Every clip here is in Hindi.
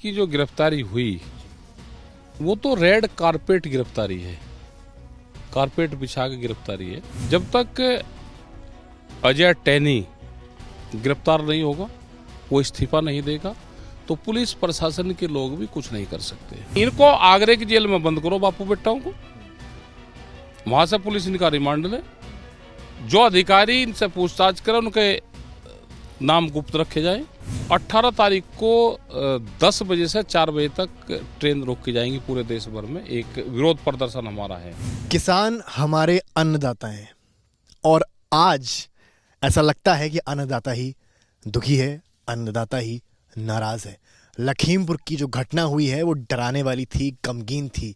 की जो गिरफ्तारी हुई वो तो रेड कारपेट गिरफ्तारी है, कारपेट बिछा के गिरफ्तारी है। जब तक अजय टैनी गिरफ्तार नहीं होगा, वो इस्तीफा नहीं देगा, तो पुलिस प्रशासन के लोग भी कुछ नहीं कर सकते। इनको आगरे की जेल में बंद करो बापू बेटाओं को, वहां से पुलिस इनका रिमांड ले, जो अधिकारी इनसे पूछताछ करे उनके नाम गुप्त रखे जाए। 18 तारीख को 10 बजे से 4 बजे तक ट्रेन रोकी जाएंगी पूरे देश भर में। एक विरोध प्रदर्शन हमारा है। किसान हमारे अन्नदाता हैं और आज ऐसा लगता है कि अन्नदाता ही दुखी है, अन्नदाता ही नाराज है। लखीमपुर की जो घटना हुई है वो डराने वाली थी, गमगीन थी।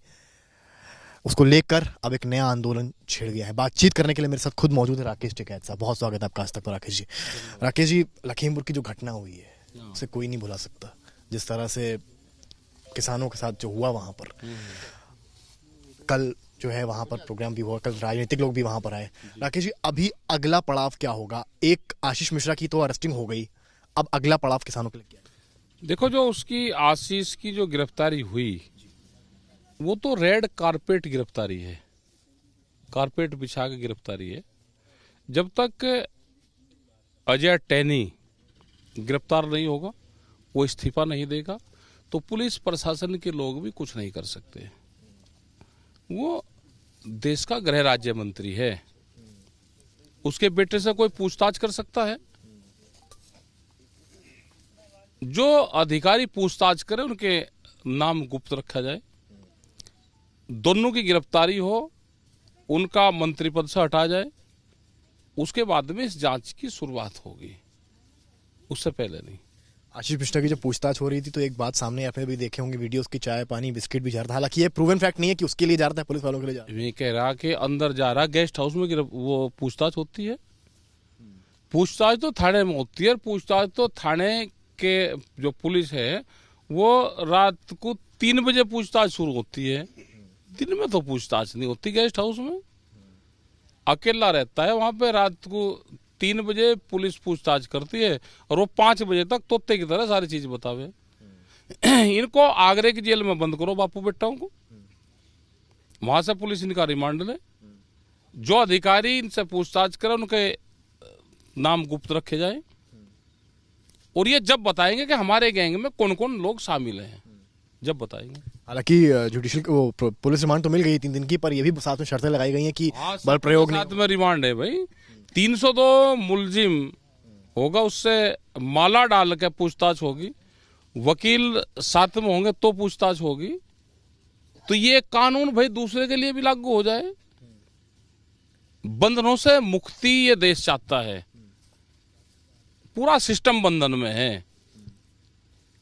उसको लेकर अब एक नया आंदोलन छिड़ गया है। बातचीत करने के लिए मेरे साथ खुद मौजूद है राकेश टिकैत साहब। बहुत स्वागत है आपका आज तक पर राकेश जी। राकेश जी, लखीमपुर की जो घटना हुई है उसे कोई नहीं भुला सकता। जिस तरह से किसानों के साथ जो हुआ वहां पर, कल जो है वहां पर प्रोग्राम भी हुआ, कल राजनीतिक लोग भी वहां पर आए। राकेश जी, अभी अगला पड़ाव क्या होगा? एक आशीष मिश्रा की तो अरेस्टिंग हो गई, अब अगला पड़ाव किसानों के लिए क्या है? देखो, जो उसकी आशीष की जो गिरफ्तारी हुई वो तो रेड कारपेट गिरफ्तारी है, कारपेट बिछा के गिरफ्तारी है। जब तक अजय टैनी गिरफ्तार नहीं होगा, वो इस्तीफा नहीं देगा, तो पुलिस प्रशासन के लोग भी कुछ नहीं कर सकते। वो देश का गृह राज्य मंत्री है, उसके बेटे से कोई पूछताछ कर सकता है? जो अधिकारी पूछताछ करे उनके नाम गुप्त रखा जाए, दोनों की गिरफ्तारी हो, उनका मंत्री पद से हटा जाए, उसके बाद में इस जांच की शुरुआत होगी, उससे पहले नहीं। आशीष मिश्रा की जो पूछताछ हो रही थी तो एक बात सामने आपने भी देखे होंगे वीडियोस की, चाय पानी बिस्किट भी जा रहा था। हालांकि ये प्रूवन फैक्ट नहीं है कि उसके लिए जा रहा था, पुलिस वालों के लिए जा रहा था। मैं कह रहा कि अंदर जा रहा, गेस्ट हाउस में वो पूछताछ होती है। पूछताछ तो थाने में होती है, पूछताछ तो थाने के जो पुलिस है वो रात को 3 बजे पूछताछ शुरू होती है। दिन में तो पूछताछ नहीं होती। गेस्ट हाउस में अकेला रहता है, वहां पे रात को 3 बजे पुलिस पूछताछ करती है और वो 5 बजे तक तोते की तरह सारी चीज बतावे। इनको आगरे की जेल में बंद करो बापू बेटाओं को, वहां से पुलिस इनका रिमांड ले, जो अधिकारी इनसे पूछताछ करे उनके नाम गुप्त रखे जाए, और ये जब बताएंगे कि हमारे गैंग में कौन कौन लोग शामिल हैं, जब बताएंगे। हालांकि जुडिशियल वो पुलिस रिमांड तो मिल गई 3 दिन की, पर ये भी साथ में शर्तें लगाई गई हैं कि बल प्रयोग नहीं। साथ में रिमांड है भाई। 302 मुलजिम होगा, उससे माला डाल के पूछताछ होगी, वकील साथ में होंगे तो पूछताछ होगी। तो ये कानून भाई दूसरे के लिए भी लागू हो जाए। बंधनों से मुक्ति ये देश चाहता है, पूरा सिस्टम बंधन में है।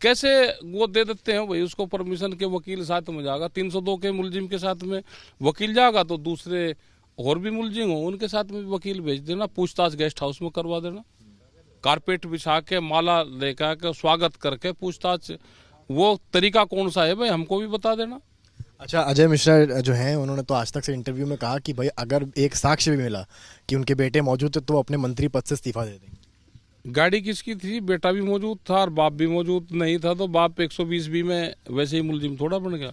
कैसे वो दे देते हैं भाई उसको परमिशन के, वकील साथ में जाएगा, 302 के मुलजिम के साथ में वकील जाएगा, तो दूसरे और भी मुलजिम हो उनके साथ में वकील भेज देना, पूछताछ गेस्ट हाउस में करवा देना, कारपेट बिछा के माला लेकर के स्वागत करके पूछताछ। वो तरीका कौन सा है भाई, हमको भी बता देना। अच्छा, अजय मिश्रा जो हैं उन्होंने तो आज तक से इंटरव्यू में कहा कि भाई अगर एक साक्ष्य भी मिला कि उनके बेटे मौजूद थे तो वो अपने मंत्री पद से इस्तीफा दे देंगे। गाड़ी किसकी थी? बेटा भी मौजूद था और बाप भी मौजूद नहीं था, तो बाप 120B में वैसे ही मुलजिम थोड़ा बन गया।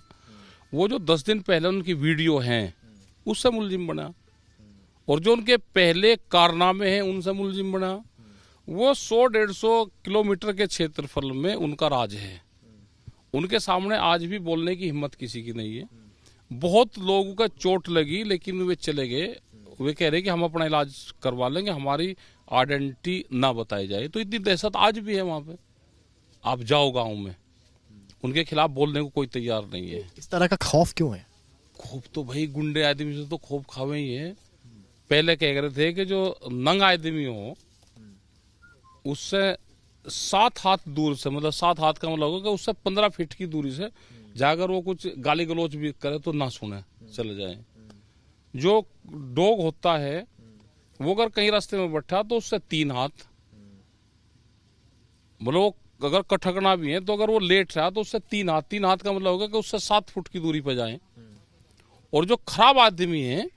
वो जो 10 दिन पहले उनकी वीडियो हैं उससे मुलजिम बना, और जो उनके पहले कारनामे हैं उनसे मुलजिम बना। वो 100-150 किलोमीटर के क्षेत्रफल में उनका राज है। उनके सामने आज भी बोलने की हिम्मत किसी की नहीं है। बहुत लोगों का चोट लगी लेकिन वे चले गए। वे कह रहे कि हम अपना इलाज करवा लेंगे, हमारी आइडेंटिटी ना बताई जाए। तो इतनी दहशत आज भी है वहां पे। आप जाओ गांव में, उनके खिलाफ बोलने को कोई तैयार नहीं है। इस तरह का खौफ क्यों है? खौफ तो भाई गुंडे आदमी से तो खौफ खावे ही है। पहले कह रहे थे कि जो नंग आदमी हो उससे 7 हाथ दूर से, मतलब 7 हाथ का मतलब होगा कि उससे 15 फीट की दूरी से जाकर वो कुछ गाली गलौज भी करे तो ना सुने, चले जाए। जो डॉग होता है वो अगर कहीं रास्ते में बैठा तो उससे 3 हाथ, मतलब अगर कठकना भी है तो अगर वो लेट रहा तो उससे 3 हाथ। 3 हाथ का मतलब होगा कि उससे 7 फुट की दूरी पर जाए। और जो खराब आदमी है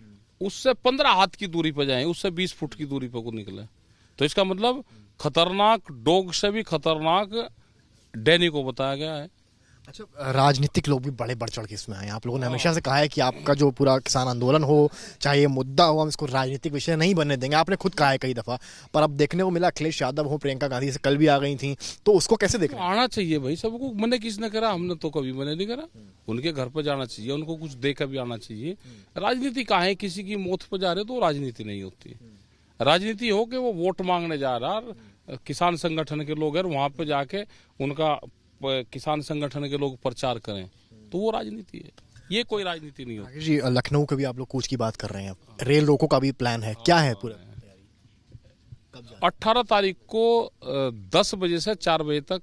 उससे 15 हाथ की दूरी पर जाए, उससे 20 फुट की दूरी पर को निकले। तो इसका मतलब खतरनाक डॉग से भी खतरनाक डैनी को बताया गया है। अच्छा, राजनीतिक लोग भी बड़े बढ़ चढ़ के इसमें आए। आप लोगों ने हमेशा से कहा है कि आपका जो पूरा किसान आंदोलन हो, चाहे ये मुद्दा हो, हम इसको राजनीतिक विषय नहीं बनने देंगे। आपने खुद कहा है कई दफा, पर अब देखने को मिला अखिलेश यादव हो, प्रियंका गांधी से कल भी आ गई थी, तो उसको कैसे देख रहे हैं? आना चाहिए भाई सबको, मने किसने करा, हमने तो कभी मने नहीं करा। उनके घर पर जाना चाहिए, उनको कुछ देकर भी आना चाहिए। राजनीति कहाँ है, किसी की मौत पर जा रहे तो राजनीति नहीं होती। राजनीति हो कि वो वोट मांगने जा रहा, किसान संगठन के लोग हैं, वहां पे जाके उनका किसान संगठन के लोग प्रचार करें, तो वो राजनीति है। ये कोई राजनीति नहीं होती। राकेश जी, लखनऊ के भी आप लोग कूच की बात कर रहे हैं, अब रेल रोको का भी प्लान है, क्या है पूरा? 18 तारीख को 10 बजे से 4 बजे तक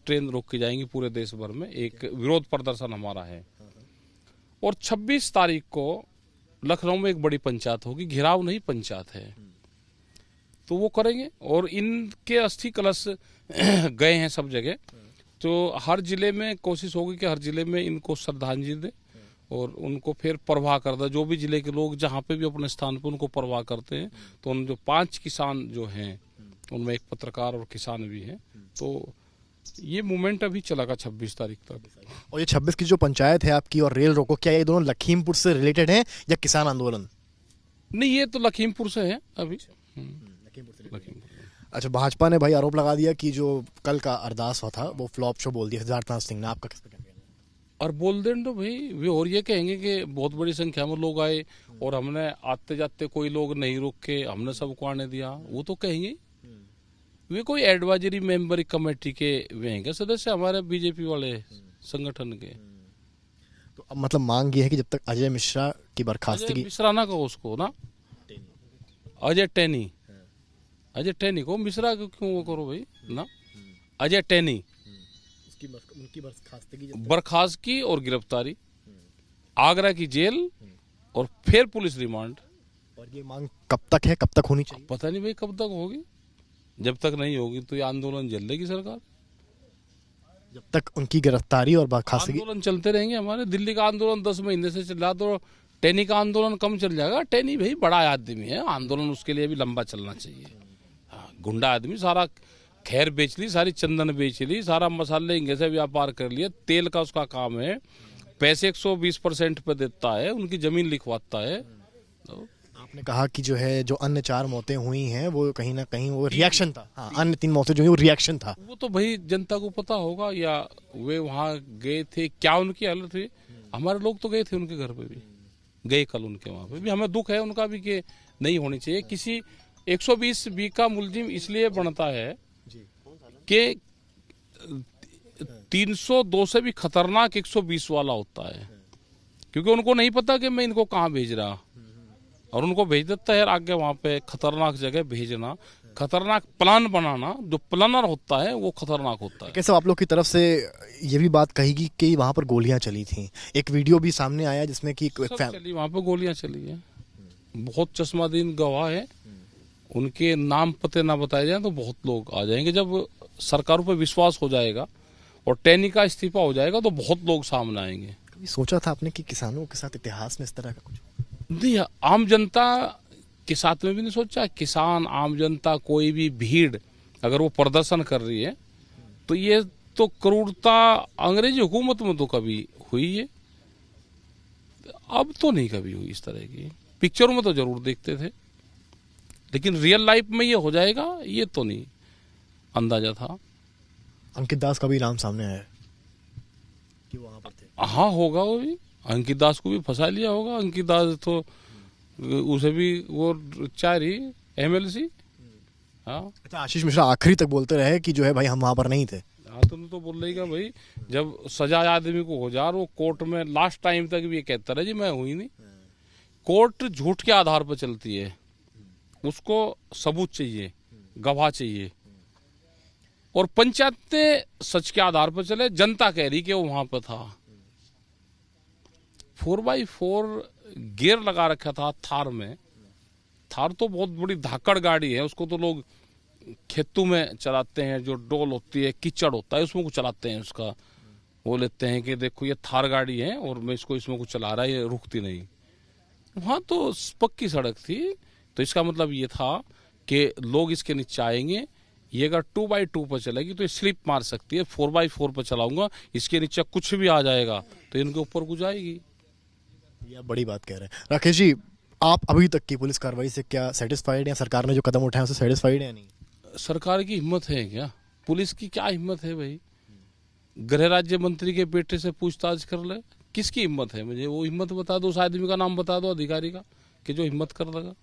ट्रेन रोक की जाएंगी पूरे देश भर में। एक विरोध प्रदर्शन हमारा है। और 26 तारीख को लखनऊ में एक बड़ी पंचायत होगी, घिराव नहीं पंचायत है, तो वो करेंगे। और इनके अस्थि कलश गए हैं सब जगह, तो हर जिले में कोशिश होगी कि हर जिले में इनको श्रद्धांजलि दे और उनको फिर परवाह कर दे। जो भी जिले के लोग जहाँ पे भी अपने स्थान पे उनको परवाह करते हैं, तो उन जो 5 किसान जो हैं उनमें एक पत्रकार और किसान भी हैं, तो ये मूवमेंट अभी चलेगा 26 तारीख तक। और ये 26 की जो पंचायत है आपकी और रेल रोको, क्या ये दोनों लखीमपुर से रिलेटेड हैं या किसान आंदोलन? नहीं, ये तो लखीमपुर से है अभी। लखीमपुर। अच्छा, भाजपा ने भाई आरोप लगा दिया कि जो कल का अरदास हुआ था वो फ्लॉप शो बोल दिया सिद्धार्थनाथ सिंह ने, आपका किस पे कहना है? और बोल दें तो भाई वे और ये कहेंगे कि बहुत बड़ी संख्या में लोग आए और हमने आते जाते कोई लोग नहीं रोके, हमने सबको आने दिया, वो तो कहेंगे। वे कोई एडवाइजरी मेंबर कमेटी के वे हैं सदस्य हमारे बीजेपी वाले संगठन के। तो अब मतलब मांग ये है कि जब तक अजय मिश्रा की बर्खास्तगी, अजय मिश्रा ना कहो उसको ना, अजय टैनी, अजय टैनी को मिश्रा को क्यों वो करो भाई ना, अजय टैनी, उनकी बर्खास्तगी और गिरफ्तारी, आगरा की जेल और फिर पुलिस रिमांड। और ये मांग कब तक है, कब तक होनी चाहिए? पता नहीं भाई कब तक होगी, जब तक नहीं होगी तो ये आंदोलन चलेगी सरकार। जब तक उनकी गिरफ्तारी और बर्खास्तगी, आंदोलन चलते रहेंगे हमारे। दिल्ली का आंदोलन 10 महीने से चल रहा, तो टैनी का आंदोलन कम चल जाएगा। टैनी भाई बड़ा आदमी है, आंदोलन उसके लिए भी लंबा चलना चाहिए। गुंडा आदमी, सारा खैर बेच ली, सारी चंदन बेच ली, सारा मसाले इंगे से व्यापार कर लिया, तेल का उसका काम है, पैसे 120% पे देता है, उनकी जमीन लिखवाता है। तो आपने कहा कि जो है जो अन्य 4 मौतें हुई हैं वो कहीं ना कहीं वो रिएक्शन था। हाँ, अन्य 3 मौतें जो हुई वो रिएक्शन था। वो तो भाई जनता को पता होगा, या वे वहाँ गए थे, क्या उनकी हालत हुई। हमारे लोग तो गए थे उनके घर पे भी, गए कल उनके वहाँ पे भी। हमें दुख है उनका भी कि नहीं होनी चाहिए। किसी 120 का मुलजिम इसलिए बनता है कि 302 से भी खतरनाक 120 वाला होता है, क्योंकि उनको नहीं पता कि मैं इनको कहाँ भेज रहा, और उनको भेज देता है आगे वहाँ पे खतरनाक जगह भेजना। खतरनाक प्लान बनाना, जो प्लानर होता है वो खतरनाक होता है। कैसे आप लोग की तरफ से ये भी बात कही कि वहाँ पर गोलियां चली थी, एक वीडियो भी सामने आया जिसमें कि चली, वहाँ पे गोलियां चली है। बहुत चश्मादीन गवाह है, उनके नाम पते ना बताए जाए तो बहुत लोग आ जाएंगे। जब सरकारों पर विश्वास हो जाएगा और टैनी का इस्तीफा हो जाएगा तो बहुत लोग सामने आएंगे। कभी सोचा था आपने कि किसानों के साथ इतिहास में इस तरह का कुछ? नहीं, आम जनता के साथ में भी नहीं सोचा। किसान, आम जनता, कोई भी भीड़ अगर वो प्रदर्शन कर रही है तो ये तो क्रूरता अंग्रेजी हुकूमत में तो कभी हुई है, अब तो नहीं कभी हुई इस तरह की। पिक्चरों में तो जरूर देखते थे, लेकिन रियल लाइफ में ये हो जाएगा ये तो नहीं अंदाजा था। अंकित दास का भी नाम सामने आया कि वो वहां पर थे। हाँ, होगा वो भी, अंकित दास को भी फंसा लिया होगा। अंकित दास तो उसे भी वो 4 ही MLC। हाँ, अच्छा, आशीष मिश्रा आखिरी तक बोलते रहे कि जो है भाई हम वहां पर नहीं थे। हाँ, तुम तो बोल रही भाई, जब सजा आदमी को हो जा, वो कोर्ट में लास्ट टाइम तक भी ये कहता रहे जी मैं हुई नहीं। कोर्ट झूठ के आधार पर चलती है, उसको सबूत चाहिए, गवाह चाहिए। और पंचायतें सच के आधार पर चले, जनता कह रही कि वो वहां पर था। 4x4 गियर लगा रखा था थार में। थार तो बहुत बड़ी धाकड़ गाड़ी है, उसको तो लोग खेतों में चलाते हैं, जो डोल होती है, कीचड़ होता है, उसमें को चलाते हैं। उसका वो लेते हैं कि देखो ये थार गाड़ी है और मैं इसको इसमें को चला रहा है, ये रुकती नहीं। वहाँ तो पक्की सड़क थी, तो इसका मतलब ये था कि लोग इसके नीचे आएंगे, ये अगर 2x2 पर चलेगी तो ये स्लिप मार सकती है। 4x4 पर चलाऊंगा, इसके नीचे कुछ भी आ जाएगा तो इनके ऊपर कुछ आएगी। ये आप बड़ी बात कह रहे हैं। राकेश जी, आप अभी तक की पुलिस कार्रवाई से क्या सेटिस्फाइड या सरकार ने जो कदम उठाए उससे सेटिस्फाइड है या नहीं? सरकार की हिम्मत है क्या? पुलिस की क्या हिम्मत है भाई? गृह राज्य मंत्री के बेटे से पूछताछ कर ले, किसकी हिम्मत है? मुझे वो हिम्मत बता दो, उस आदमी का नाम बता दो अधिकारी का कि जो हिम्मत कर लगा।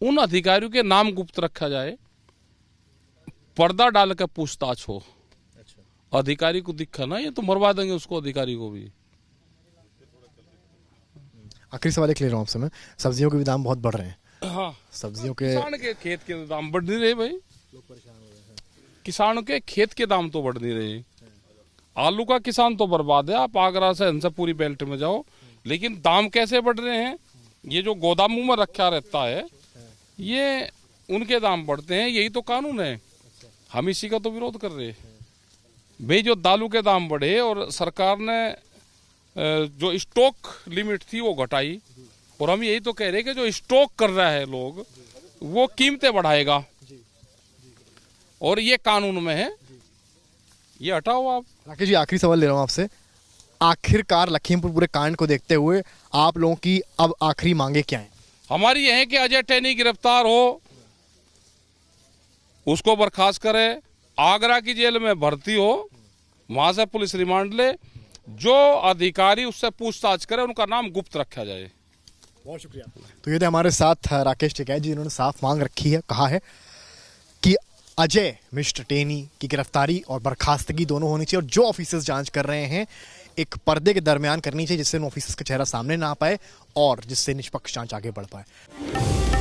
उन अधिकारियों के नाम गुप्त रखा जाए, पर्दा डाल कर पूछताछ हो। अधिकारी को दिखा ना, ये तो मरवा देंगे उसको, अधिकारी को भी। आखिरी सवाल एक ले रहा हूँ आपसे मैं, सब्जियों के भी दाम बहुत बढ़ रहे हैं। हाँ, सब्जियों के किसान के खेत के दाम बढ़ नहीं रहे भाई, लोग परेशान हो रहे हैं। किसानों के खेत के दाम तो बढ़ नहीं रहे। आलू का किसान तो बर्बाद है, आप आगरा से हंसापुरी बेल्ट में जाओ, लेकिन दाम कैसे बढ़ रहे हैं? ये जो गोदामों में रखा रहता है, ये उनके दाम बढ़ते हैं। यही तो कानून है, हम इसी का तो विरोध कर रहे हैं भाई। जो दालू के दाम बढ़े और सरकार ने जो स्टॉक लिमिट थी वो घटाई, और हम यही तो कह रहे हैं कि जो स्टॉक कर रहा है लोग, वो कीमतें बढ़ाएगा, और ये कानून में है, ये हटाओ आप। राकेश जी, आखिरी सवाल ले रहा हूँ आपसे, आखिरकार लखीमपुर पूरे कांड को देखते हुए आप लोगों की अब आखिरी मांगे क्या हैं? हमारी यह है कि अजय टैनी गिरफ्तार हो, उसको बर्खास्त करे, आगरा की जेल में भर्ती हो, वहां से पुलिस रिमांड ले, जो अधिकारी उससे पूछताछ करे उनका नाम गुप्त रखा जाए। बहुत शुक्रिया। तो ये थे हमारे साथ राकेश टिकैत जी, जिन्होंने साफ मांग रखी है, कहा है कि अजय मिस्टर टेनी की गिरफ्तारी और बर्खास्तगी दोनों होनी चाहिए, और जो ऑफिसर्स जांच कर रहे हैं एक पर्दे के दरमियान करनी चाहिए, जिससे उन ऑफिसर्स का चेहरा सामने ना आ पाए और जिससे निष्पक्ष जांच आगे बढ़ पाए।